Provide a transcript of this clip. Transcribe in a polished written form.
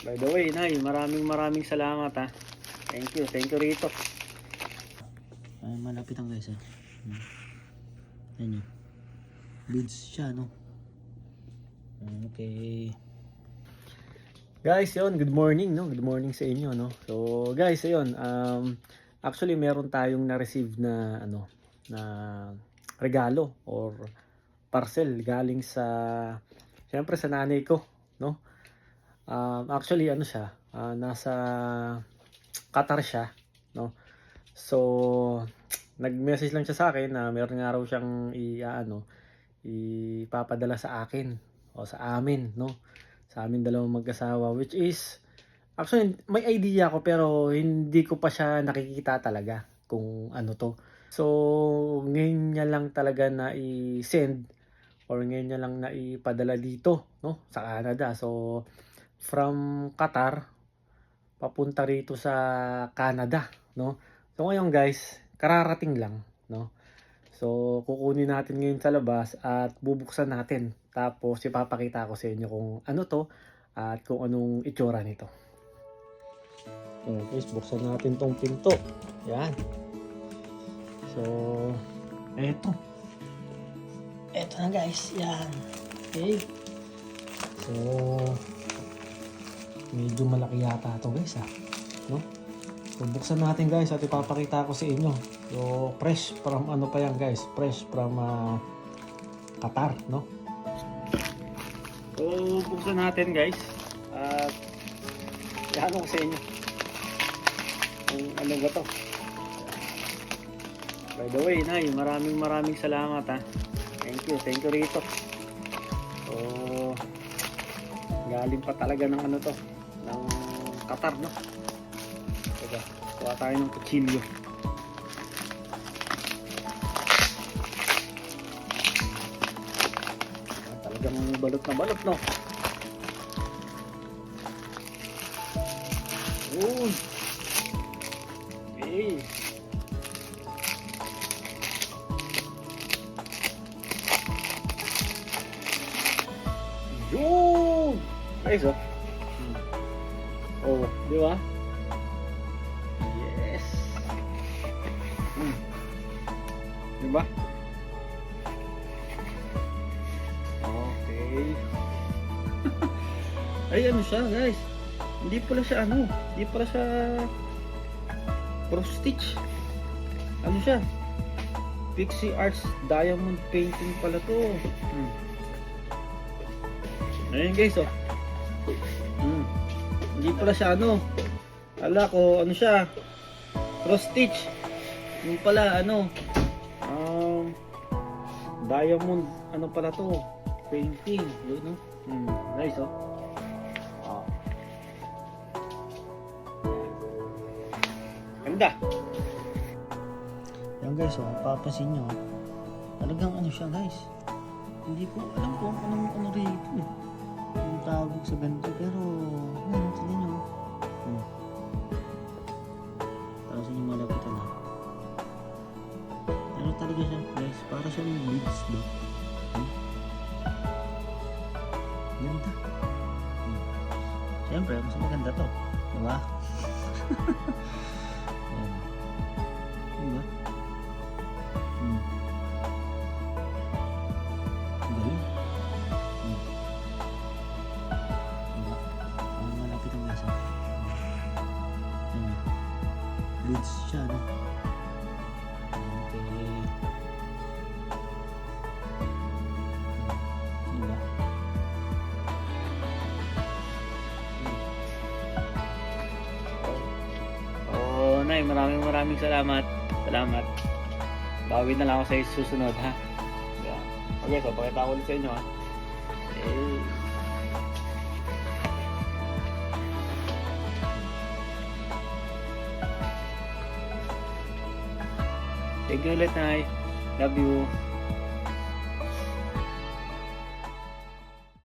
By the way, Nay, maraming salamat ha. Thank you rito. Ay, malapit ang guys ha. Ayan yun. Beads siya, no? Okay. Guys, yun, good morning, no? Good morning sa inyo, no? So, guys, ayun, actually meron tayong na-receive na na regalo or parcel galing sa syempre sa nanay ko, no? Actually siya, nasa Qatar siya, no? So, nag-message lang siya sa akin na meron nga raw siyang ipapadala sa akin o sa amin, no? Sa amin dalawang mag-asawa, which is actually may idea ako pero hindi ko pa siya nakikita talaga kung ano to. So, ngayon niya lang talaga na i-send or ngayon niya lang na ipadala dito, no? Sa Canada. So, from Qatar papunta rito sa Canada, no? So ngayon guys, kararating lang, no? So kukunin natin ngayon sa labas at bubuksan natin. Tapos ipapakita ko sa inyo kung ano to at kung anong itsura nito. So guys, buksan natin tong pinto. Yan. So eto na guys, yan. Okay. So medyo malaki yata ito guys no? So buksan natin guys at ipapakita ko sa inyo. So fresh from pa yan guys, fresh from Qatar, no? So buksan natin guys at iano ko sa inyo kung ano ba to. By the way, Nay, maraming salamat ha. Thank you rito. So galing pa talaga ng to, ng Qatar, no? Teka, kuha tayo ng kutsilyo. Talagang balot na balot, no? Uy! Okay. Yun! Ayos, oh. Oh, di ba? Yes. Di ba? Okay. Ay, ano siya, guys? Hindi pala siya hindi pala siya cross stitch. Ano siya? Pixie Arts Diamond Painting pala to. Ayun guys, oh. Hindi pala siya ala ko siya cross stitch. Yung pala diamond pala to, painting, yun, no? Nice, oh. Ganda. Yan guys, oh, papasin nyo, talagang siya guys, hindi ko alam kung anong rito yung tawag sa ganito, pero tignan nyo. Para sa inyo malapitan na. Ano talaga siya guys, para siyang leaves ba? Ganda. Siyempre, mas maganda to, diba? Diba? Galing. Malapit ang lasa. Leads siya, no? Okay. Diba? Oh, Nay, maraming salamat. Bawi na lang ako sa susunod, ha? Yeah. Okay, so pakita ko ulit sa inyo, ha? Okay. Thank you ulit, Nay. Love you.